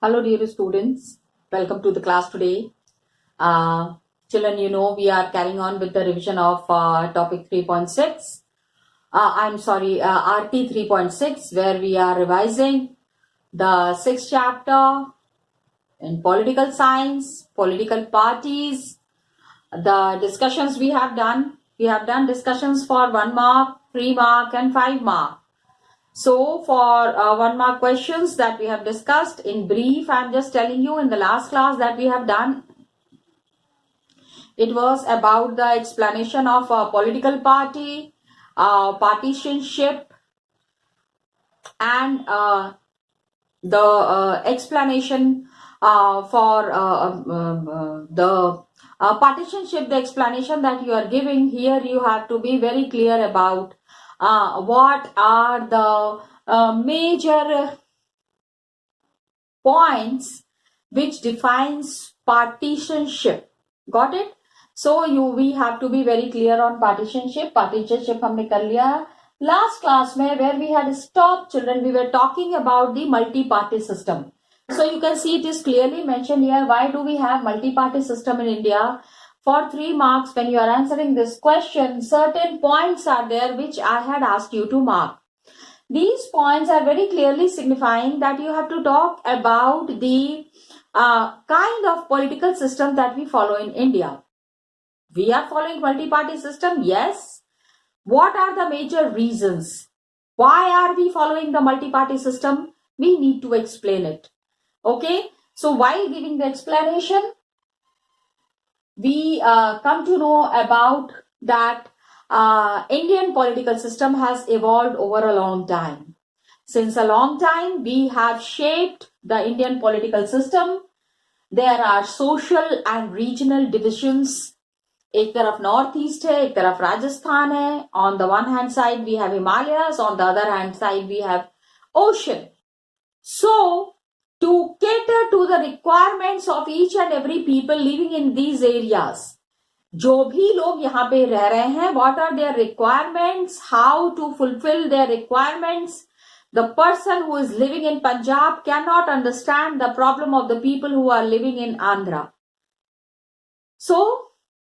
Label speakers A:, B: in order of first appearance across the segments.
A: Hello, dear students. Welcome to the class today. Children, we are carrying on with the revision of topic 3.6. RT 3.6, where we are revising the sixth chapter in political science, political parties. The discussions we have done discussions for 1 mark, 3 mark, and 5 mark. So for 1 mark questions that we have discussed in brief, I am just telling you in the last class that we have done. It was about the explanation of a political party, partisanship, and the explanation for the partisanship, the explanation that you are giving here, you have to be very clear about what are the major points which defines partisanship. Got it? So we have to be very clear on partisanship. Partisanship हमने कर लिया. Last class में where we had stopped, children, we were talking about the multi-party system. So you can see it is clearly mentioned here. Why do we have multi-party system in India? For 3 marks, when you are answering this question, certain points are there which I had asked you to mark. These points are very clearly signifying that you have to talk about the kind of political system that we follow in India. We are following multi-party system, yes. What are the major reasons? Why are we following the multi-party system? We need to explain it. Okay, so while giving the explanation, we come to know about that Indian political system has evolved over a long time. Since a long time, we have shaped the Indian political system. There are social and regional divisions. एक तरफ north east है, एक तरफ राजस्थान है. On the one hand side we have Himalayas, on the other hand side we have ocean. So to cater to the requirements of each and every people living in these areas, जो भी लोग यहाँ पे रह रहे हैं, what are their requirements, how to fulfill their requirements. The person who is living in Punjab cannot understand the problem of the people who are living in Andhra. So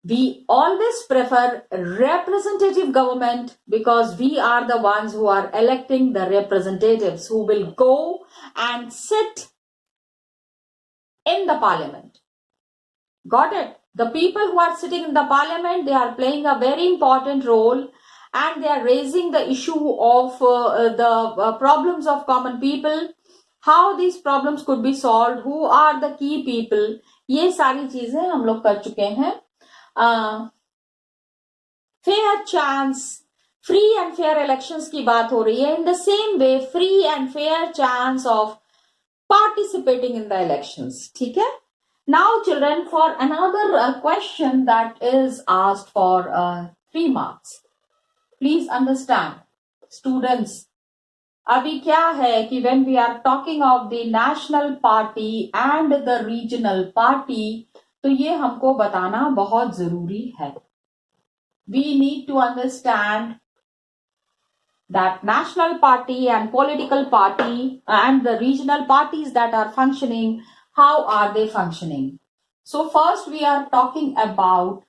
A: we always prefer representative government because we are the ones who are electing the representatives who will go and sit in the parliament. Got it? The people who are sitting in the parliament, they are playing a very important role and they are raising the issue of the problems of common people, how these problems could be solved, who are the key people. ये सारी चीजें हम लोग कर चुके हैं. Fair chance, free and fair elections की बात हो रही है. In the same way free and fair chance of participating in the elections. ठीक है? Now children, for another question that is asked for 3 marks. Please understand, students, अभी क्या है कि when we are talking of the national party and the regional party, तो ये हमको बताना बहुत जरूरी है. We need to understand that national party and political party and the regional parties that are functioning, how are they functioning? So first we are talking about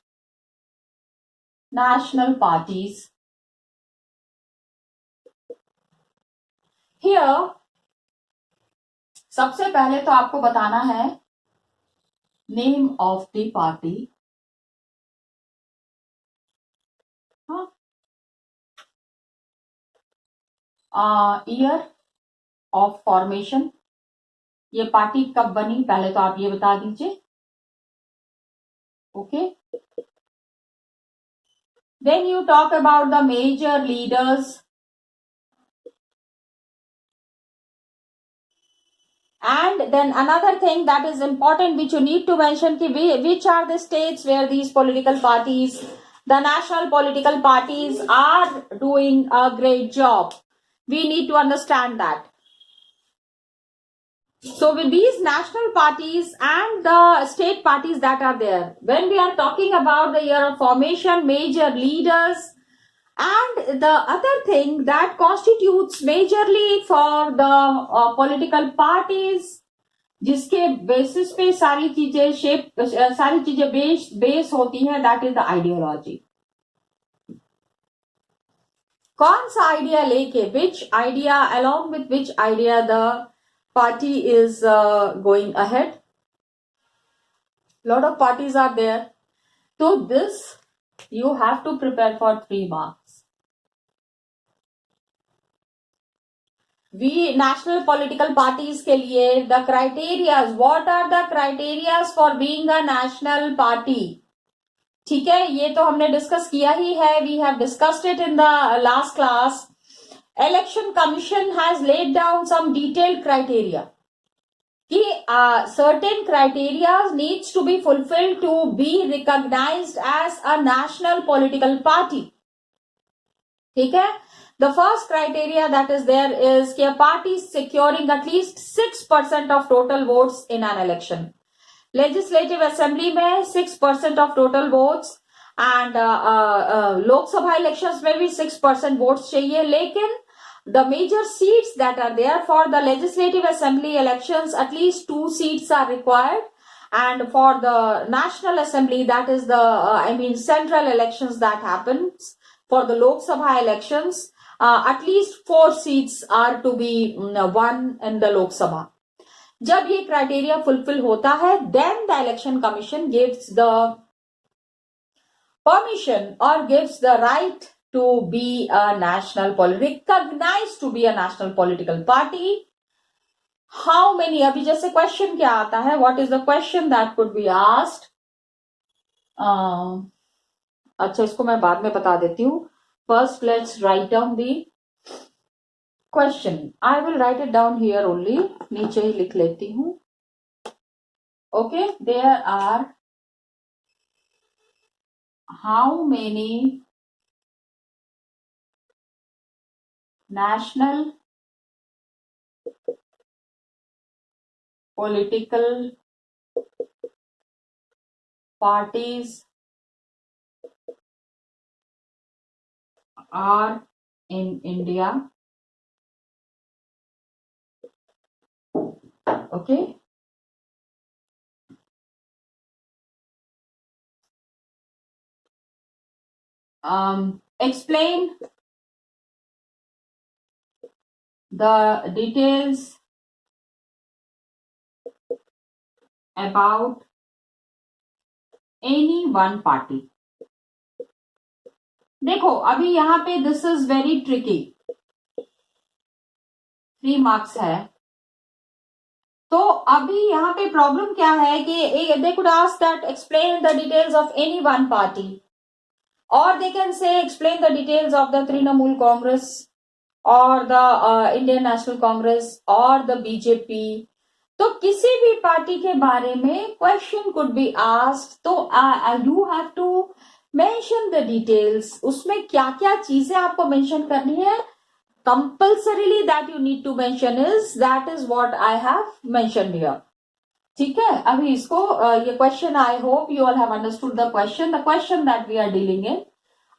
A: national parties. Here, सबसे पहले तो आपको बताना है name of the party. Year of formation. ये party कब बनी पहले तो आप ये बता दीजिए. Okay. Then you talk about the major leaders. And then another thing that is important which you need to mention, which are the states where these political parties, the national political parties are doing a great job. We need to understand that. So with these national parties and the state parties that are there, when we are talking about the year of formation, major leaders, and the other thing that constitutes majorly for the political parties जिसके basis पे सारी चीजें base होती हैं, that is the ideology. कौन सा idea लेके, which idea, along with which idea the party is going ahead. Lot of parties are there, तो this you have to prepare for 3 marks. We national political parties के लिए the criteria, what are the criteria for being a national party? ठीक है, ये तो हमने discuss किया ही है, we have discussed it in the last class. Election Commission has laid down some detailed criteria कि certain criteria needs to be fulfilled to be recognized as a national political party. ठीक है, the first criteria that is there is कि a party securing at least 6% of total votes in an election. Legislative Assembly में 6% of total votes and Lok Sabha elections में भी 6% votes चाहिए, लेकिन the major seats that are there for the Legislative Assembly elections, at least 2 seats are required, and for the National Assembly, that is the central elections that happens, for the Lok Sabha elections, at least 4 seats are to be won in the Lok Sabha. जब ये criteria fulfill होता है, then the Election Commission gives the permission or gives the right to be a recognized to be a national political party. How many, अभी जैसे question क्या आता है, what is the question that could be asked? अच्छा, इसको मैं बाद में बता देती हूँ. First, let's write down the question. I will write it down here only. नीचे ही लिख लेती हूँ. Okay, there are how many national political parties are in India. Okay. Explain the details about any one party. देखो अभी यहाँ पे this is very tricky, 3 marks है, तो अभी यहाँ पे प्रॉब्लम क्या है कि they could ask that explain the details of any one party, और they can say explain the details of the Trinamool Congress और द इंडियन नेशनल कांग्रेस और द बीजेपी. तो किसी भी पार्टी के बारे में क्वेश्चन कुड बी आस्क्ड, तो you have to mention the details. उसमें क्या क्या चीजें आपको मेंशन करनी है, compulsorily that you need to mention is that is what I have mentioned here. ठीक है, अभी इसको ये question, I hope you all have understood the question that we are dealing in.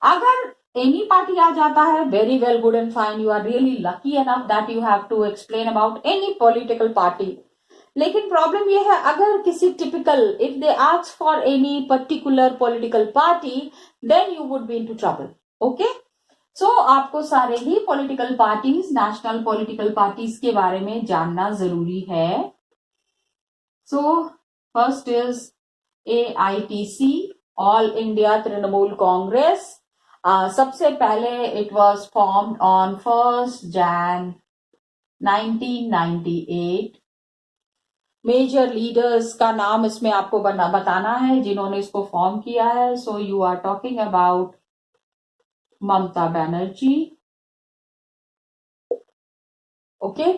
A: अगर एनी पार्टी आ जाता है, very well, good and fine, you are really lucky enough that you have to explain about any political party. लेकिन problem ये है, अगर किसी typical, if they ask for any particular political party, then you would be into trouble. Okay, so आपको सारे ही political parties, national political parties के बारे में जानना जरूरी है. So first is AITC, all India Trinamool Congress. सबसे पहले it was formed on 1st Jan 1998. Major leaders का नाम इसमें आपको बताना है जिन्होंने इसको फॉर्म किया है. So you are talking about Mamata Banerjee. Okay,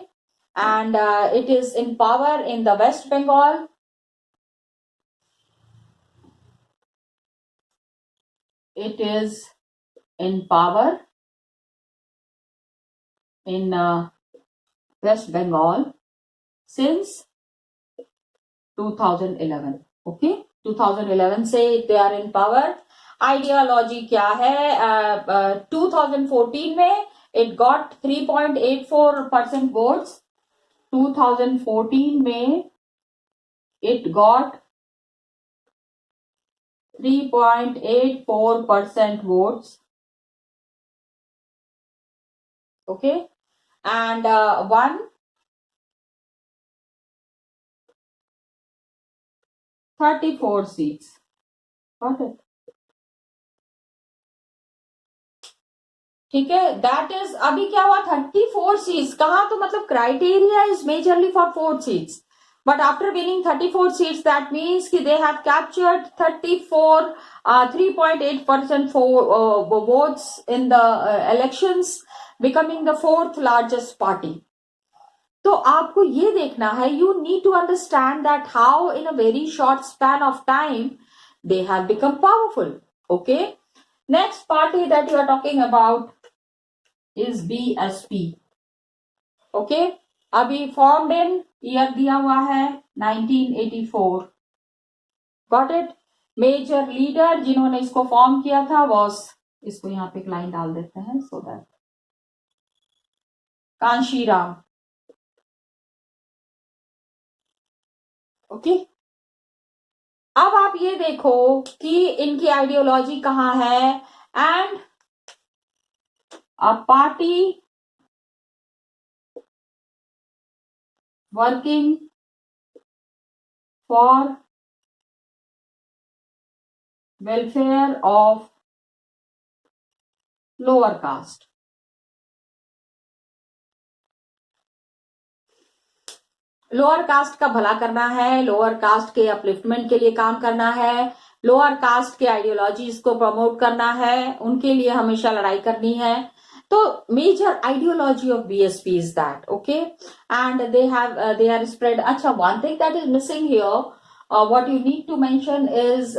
A: and it is in power in the West Bengal. It is in power in West Bengal since 2011. Okay, 2011 से they are in power. Ideology क्या है, 2014 में it got 3.84% votes. 2014 में it got 3.84% votes. Okay, and won 34 seats. Got it? ठीक है, that is अभी क्या हुआ 34 सीट्स कहा, तो मतलब criteria is majorly for 4 seats, but after winning 34 seats that means कि they have captured 3.8% votes in the elections, becoming the fourth largest party. तो आपको ये देखना है, you need to understand that how in a very short span of time they have become powerful. Okay, next party that you are talking about is BSP. Okay, अभी formed in year दिया हुआ है 1984. Got it. Major leader जिन्होंने इसको form किया था was, इसको यहां पे एक लाइन डाल देते हैं सो दैट, कांशीराम. ओके, अब आप ये देखो कि इनकी आइडियोलॉजी कहां है. And a party working for welfare of lower caste. Lower caste का भला करना है, लोअर कास्ट के अपलिफ्टमेंट के लिए काम करना है, लोअर कास्ट के आइडियोलॉजीज को प्रमोट करना है, उनके लिए हमेशा लड़ाई करनी है. तो major ideology of BSP is that. Okay, and they are spread. अच्छा, one thing that is missing here, what you need to mention is,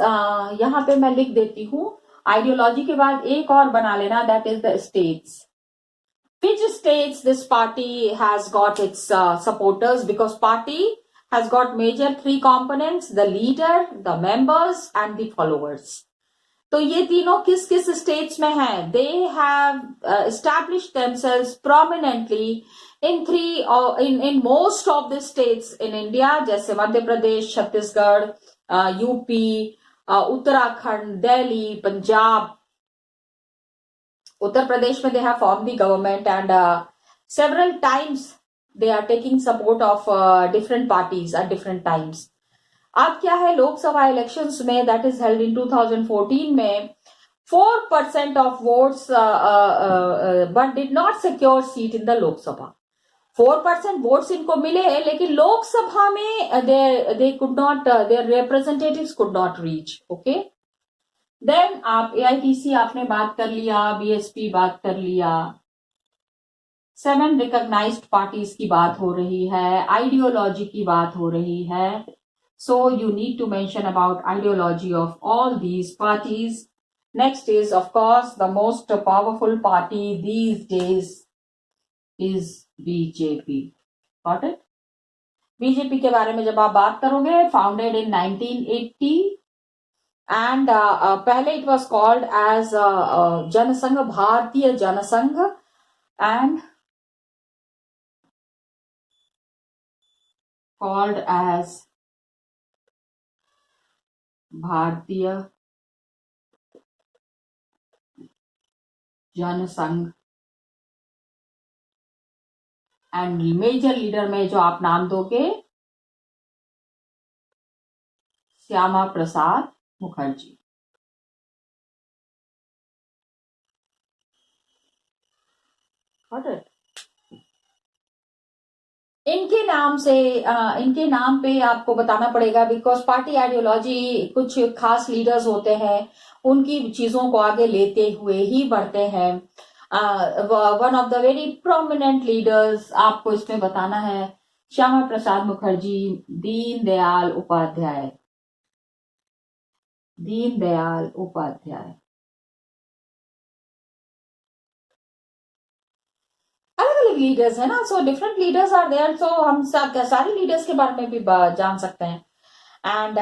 A: यहां पे मैं लिख देती हूं, आइडियोलॉजी के बाद एक और बना लेना, that is the states. Which states this party has got its supporters, because party has got major 3 components: the leader, the members and the followers. तो ये तीनों किस किस स्टेट्स में हैं? They have established themselves prominently in in most of the states in India, जैसे Madhya Pradesh, Chhattisgarh, UP, Uttarakhand, Delhi, Punjab. Uttar Pradesh mein they have formed the government, and several times they are taking support of different parties at different times. अब क्या है, Lok Sabha elections में that is held in 2014 में 4% of votes but did not secure seat in the Lok Sabha. 4% votes इनको मिले, लेकिन लोकसभा में they could not, there representatives could not reach. Okay, then आप एआईटीसी आपने बात कर लिया, बीएसपी बात कर लिया, 7 रिकॉग्नाइज्ड पार्टीज की बात हो रही है, आइडियोलॉजी की बात हो रही है. So you need to mention about ideology of all these parties. Next is of course the most powerful party these days is BJP. Got it. BJP के बारे में जब आप बात करोगे, फाउंडेड इन 1980, and पहले it was called as Jana Sangh, Bharatiya Jana Sangh, and called as भारतीय Jansangh. And major leader में जो आप नाम दोगे, श्यामा प्रसाद मुखर्जी. इनके नाम से, इनके नाम पे आपको बताना पड़ेगा, बिकॉज पार्टी आइडियोलॉजी, कुछ खास लीडर्स होते हैं, उनकी चीजों को आगे लेते हुए ही बढ़ते हैं. One of the very prominent leaders आपको इसमें बताना है, श्यामा प्रसाद मुखर्जी, दीनदयाल उपाध्याय. दीनदयाल उपाध्याय. अलग अलग लीडर्स है ना, so different leaders are there, so हम सब सारे लीडर्स के बारे में भी जान सकते हैं. एंड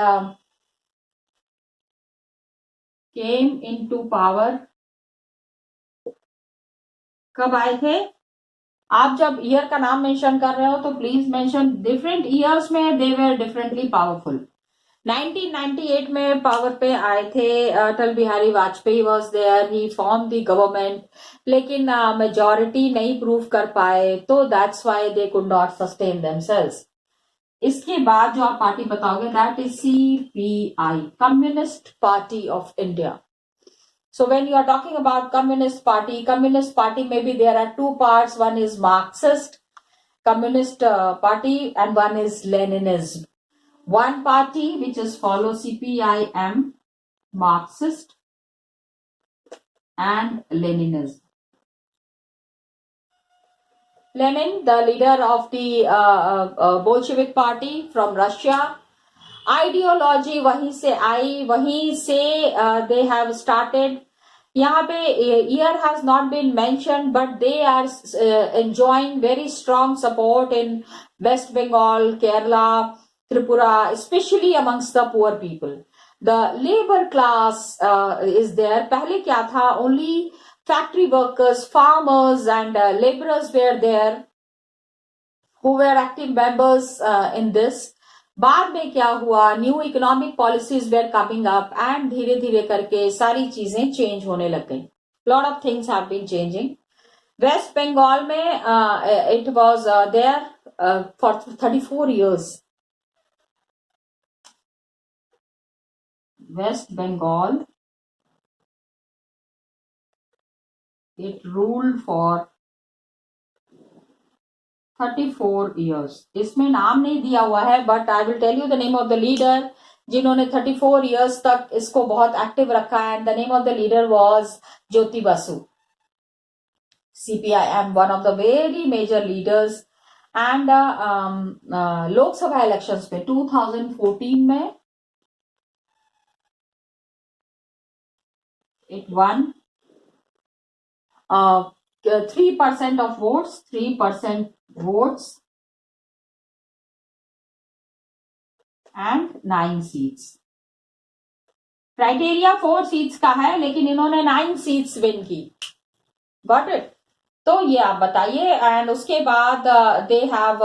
A: केम इनटू पावर कब आए थे? आप जब ईयर का नाम मेंशन कर रहे हो तो प्लीज मेंशन डिफरेंट ईयर्स में दे वर डिफरेंटली पावरफुल. 1998 में पावर पे आए थे Atal Bihari Vajpayee was there, he form the government, लेकिन मेजोरिटी नहीं प्रूव कर पाए, तो that's why they could not sustain themselves. इसके बाद जो आप पार्टी बताओगे that is CPI, communist party of India. So when you are talking about Communist Party, maybe there are two parts. One is Marxist Communist Party and one is Leninism. One party which is follow CPIM, Marxist and Leninism. Lenin, the leader of the Bolshevik party from Russia. Ideology वहीं से आई, वहीं से they have started. यहाँ पे year has not been mentioned but they are enjoying very strong support in west Bengal, Kerala, Tripura, specially amongst the poor people. The labour class is there. पहले क्या था, only factory workers, farmers and labourers where there who were active members in this. बाद में क्या हुआ, new economic policies were coming up and धीरे धीरे करके सारी चीजें चेंज होने लग गई. Lot of things have been changing. West Bengal में it was there for 34 years. West Bengal it ruled for 34 years. इसमें नाम नहीं दिया हुआ है but I will tell you the name of the leader जिन्होंने 34 years तक इसको बहुत एक्टिव रखा है. And the name of the leader was Jyoti Basu. CPIM, one of the very major leaders. And Lok Sabha elections में 2014 में it won 3% of votes, 3% votes and 9 seats. Criteria 4 seats का है लेकिन इन्होंने 9 seats विन की. Got it. तो ये आप बताइए. एंड उसके बाद they have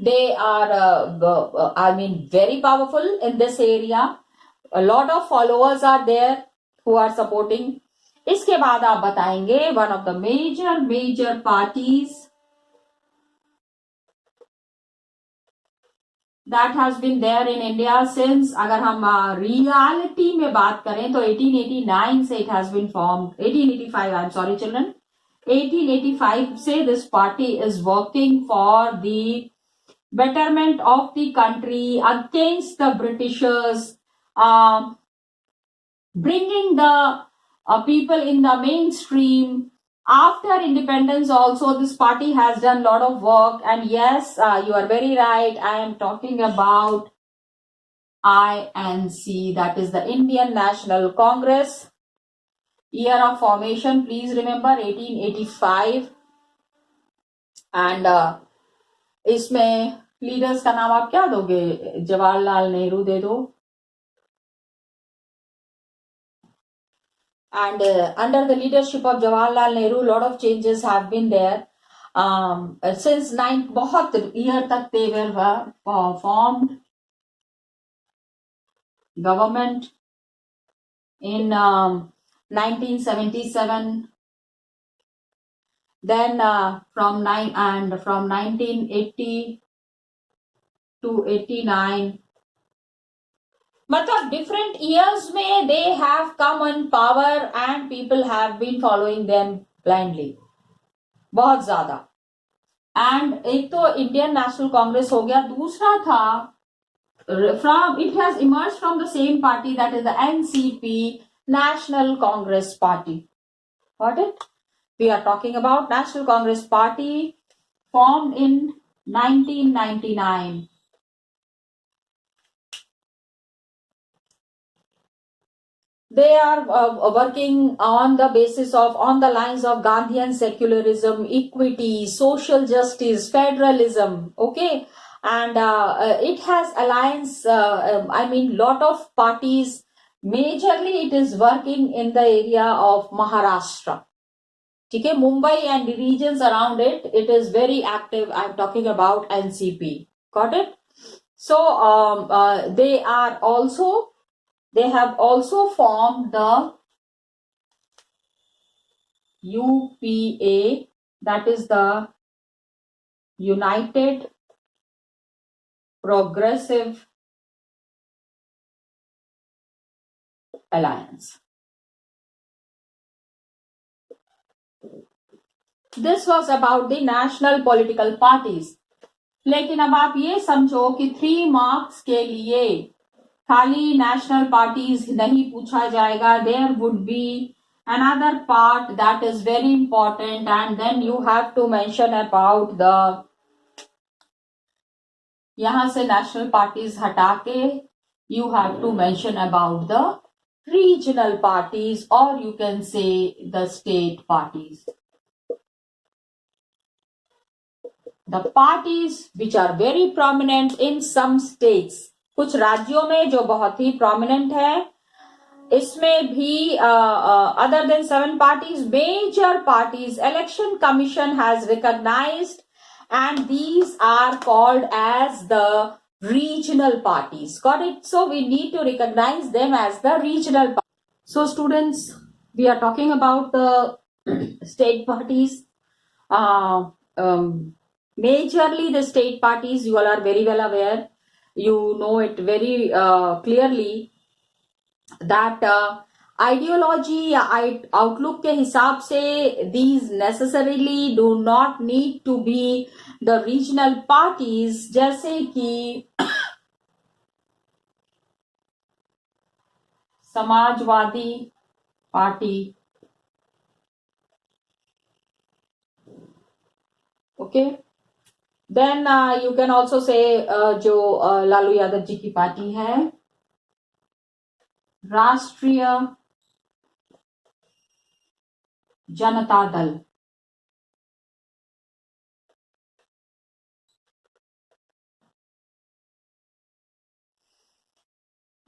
A: they are I mean very powerful in this area. A lot of followers are there who are supporting. इसके बाद आप बताएंगे one of the major parties that has been there in India since. अगर हम reality में बात करें तो 1889 से it has been form. 1885, I am sorry children, 1885 से this party is working for the betterment of the country against the Britishers, bringing the people in the mainstream. After independence also this party has done lot of work. And yes, you are very right, I am talking about INC, that is the Indian National Congress. Year of formation, please remember 1885. And इसमें leaders का नाम आप क्या दोगे? जवाहरलाल नेहरू दे दो. And under the leadership of Jawaharlal Nehru, lot of changes have been there. Since बहुत year तक they were formed government in 1977. Then from 1980 to 89, मतलब different years में they have come on power and people have been following them blindly, बहुत ज्यादा. And एक तो Indian national Congress हो गया. दूसरा था from it has emerged from the same party, that is the NCP, National Congress Party. Got it? We are talking about National Congress Party formed in 1999. They are working on the basis of, on the lines of Gandhian secularism, equity, social justice, federalism. Okay. And it has alliance, I mean, lot of parties. Majorly, it is working in the area of Maharashtra. ठीक है, Mumbai and regions around it, it is very active. I'm talking about NCP. Got it? So they have also formed the UPA, that is the United Progressive Alliance. This was about the national political parties. लेकिन अब आप ये समझो कि 3 marks के लिए खाली national parties नहीं पूछा जाएगा. There would be another part that is very important, and then you have to mention about the, यहां से नेशनल पार्टीज हटा के you have to mention about the regional parties, or you can say the state parties. The parties which are very prominent in some states, कुछ राज्यों में जो बहुत ही prominent है, इसमें भी other than 7 parties, major parties election commission has recognized, and these are called as the regional parties. Got it? So we need to recognize them as the regional parties. So students, we are talking about the state parties. Majorly the state parties, you all are very well aware, you know it very clearly that ideology या outlook के हिसाब से these necessarily do not need to be the regional parties. जैसे कि Samajwadi party, okay, then you can also say जो लालू यादव जी की party है, राष्ट्रीय Janata Dal.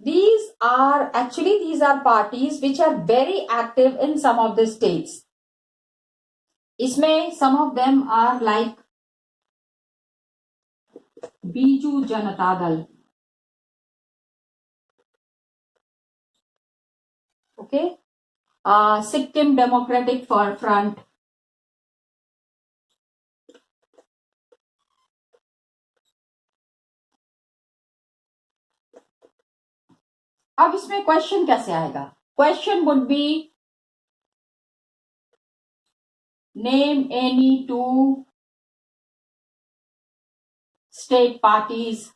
A: These are parties which are very active in some of the states. इसमें some of them are like Biju Janata Dal, okay, Sikkim democratic front, अब इसमें question कैसे आएगा? Question would be name any 2 state parties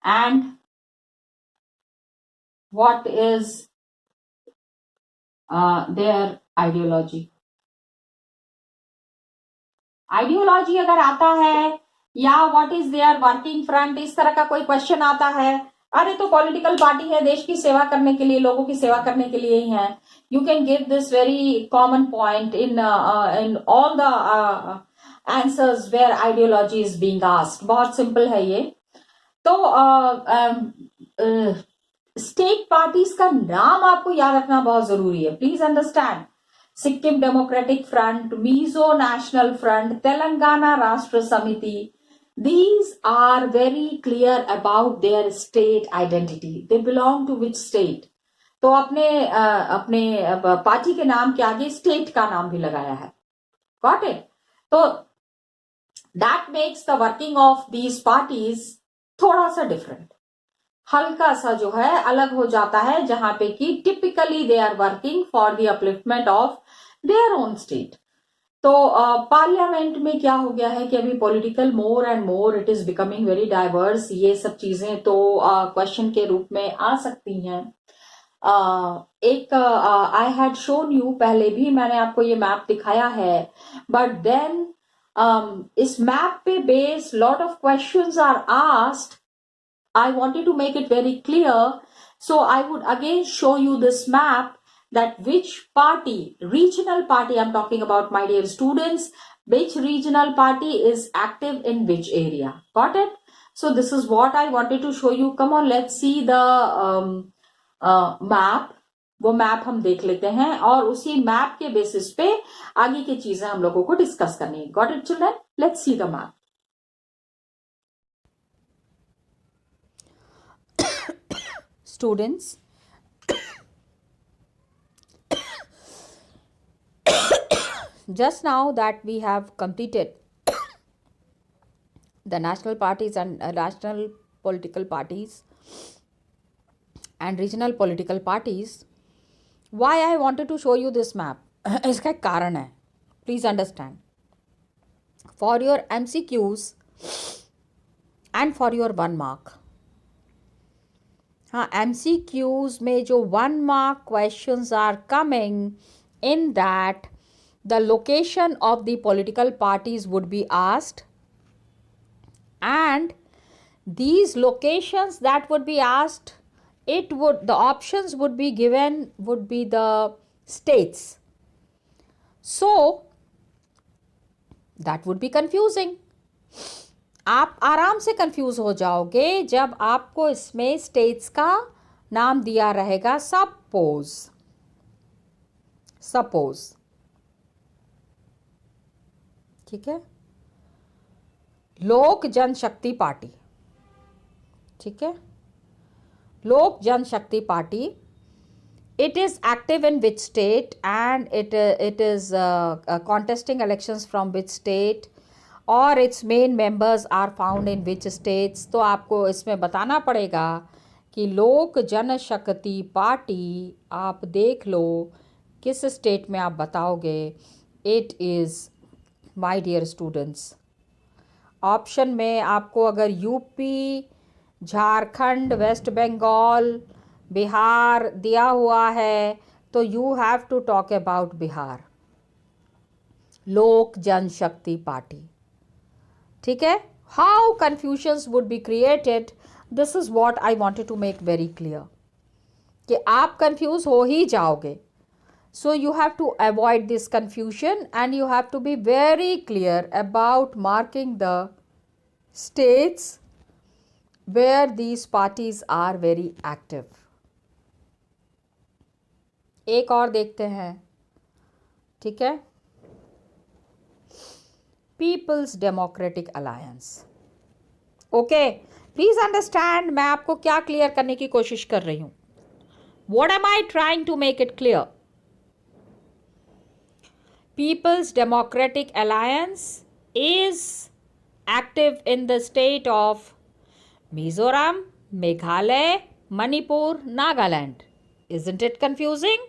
A: and what is their ideology. Ideology अगर आता है या what is there working front, इस तरह का कोई क्वेश्चन आता है, अरे तो पॉलिटिकल पार्टी है, देश की सेवा करने के लिए, लोगों की सेवा करने के लिए ही है. You can give this very common point in all the answers where ideology is being asked. बहुत सिंपल है ये. तो स्टेट पार्टीज का नाम आपको याद रखना बहुत जरूरी है. Please understand, Sikkim democratic front, Mizo national front, Telangana राष्ट्र समिति, these are very clear about their state identity. They belong to which state? तो अपने पार्टी के नाम के आगे स्टेट का नाम भी लगाया है. Got it? तो that makes the working of these parties थोड़ा सा डिफरेंट, हल्का सा जो है अलग हो जाता है, जहां पे कि typically they are working for the upliftment of their own state. तो पार्लियामेंट में क्या हो गया है कि अभी political more and more it is becoming very diverse. ये सब चीजें तो क्वेश्चन के रूप में आ सकती हैं. एक आई हैड शोन यू, पहले भी मैंने आपको ये मैप दिखाया है, बट देन इस मैप पे base lot of questions are asked. I wanted to make it very clear, so I would again show you this map, that which party, regional party I'm talking about, my dear students, which regional party is active in which area. Got it? So this is what I wanted to show you. Come on, let's see the map. वो map हम देख लेते हैं और उसी map के basis पे आगे की चीजें हम लोगों को डिस्कस करनी है. Got it children? Let's see the map.
B: Students, just now that we have completed the national parties and national political parties and regional political parties, why I wanted to show you this map? इसका एक कारण है. Please understand. For your MCQs and for your 1 mark. हाँ, MCQs में जो 1 mark questions are coming, in that the location of the political parties would be asked, and these locations that would be asked, the options would be given would be the states. So that would be confusing. आप आराम से confuse हो जाओगे जब आपको इसमें states का नाम दिया रहेगा. सपोज ठीक है, लोक जनशक्ति पार्टी. ठीक है, लोक Janshakti party, it is active in which state and it is contesting elections from which state, और its main members are found in which states. तो आपको इसमें बताना पड़ेगा कि लोक जनशक्ति पार्टी आप देख लो किस स्टेट में आप बताओगे. It is my dear students, option में आपको अगर यूपी, झारखंड, वेस्ट बंगाल, बिहार दिया हुआ है तो you have to talk about Bihar, Lok Janshakti party. ठीक है, how confusions would be created, this is what I wanted to make very clear कि आप कंफ्यूज हो ही जाओगे. So you have to avoid this confusion and you have to be very clear about marking the states where these parties are very active. एक और देखते हैं. ठीक है, people's democratic alliance. Okay, please understand मैं आपको क्या क्लियर करने की कोशिश कर रही हूं. What am I trying to make it clear? People's Democratic Alliance is active in the state of Mizoram, Meghalaya, Manipur, Nagaland. Isn't it confusing?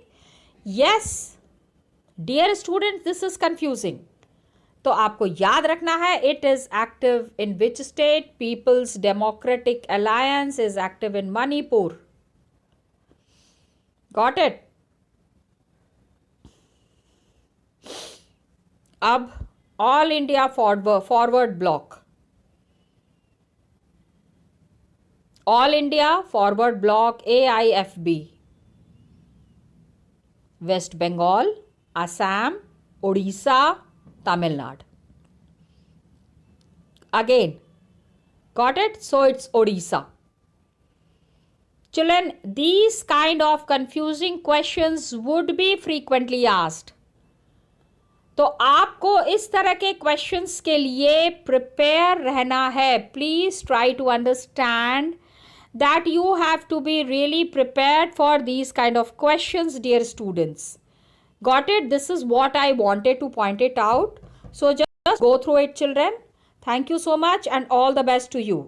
B: Yes, dear students, this is confusing. तो आपको याद रखना है, it is active in which state? People's Democratic Alliance is active in Manipur. Got it? अब all India forward bloc, all India forward bloc AIFB, west Bengal, Assam, Orissa, Tamil Nadu. Again, got it? So it's Odisha. Children, these kind of confusing questions would be frequently asked. तो आपको इस तरह के questions के लिए prepare रहना है. Please try to understand that you have to be really prepared for these kind of questions, dear students. Got it? This is what I wanted to point it out. So just go through it children. Thank you so much and all the best to you.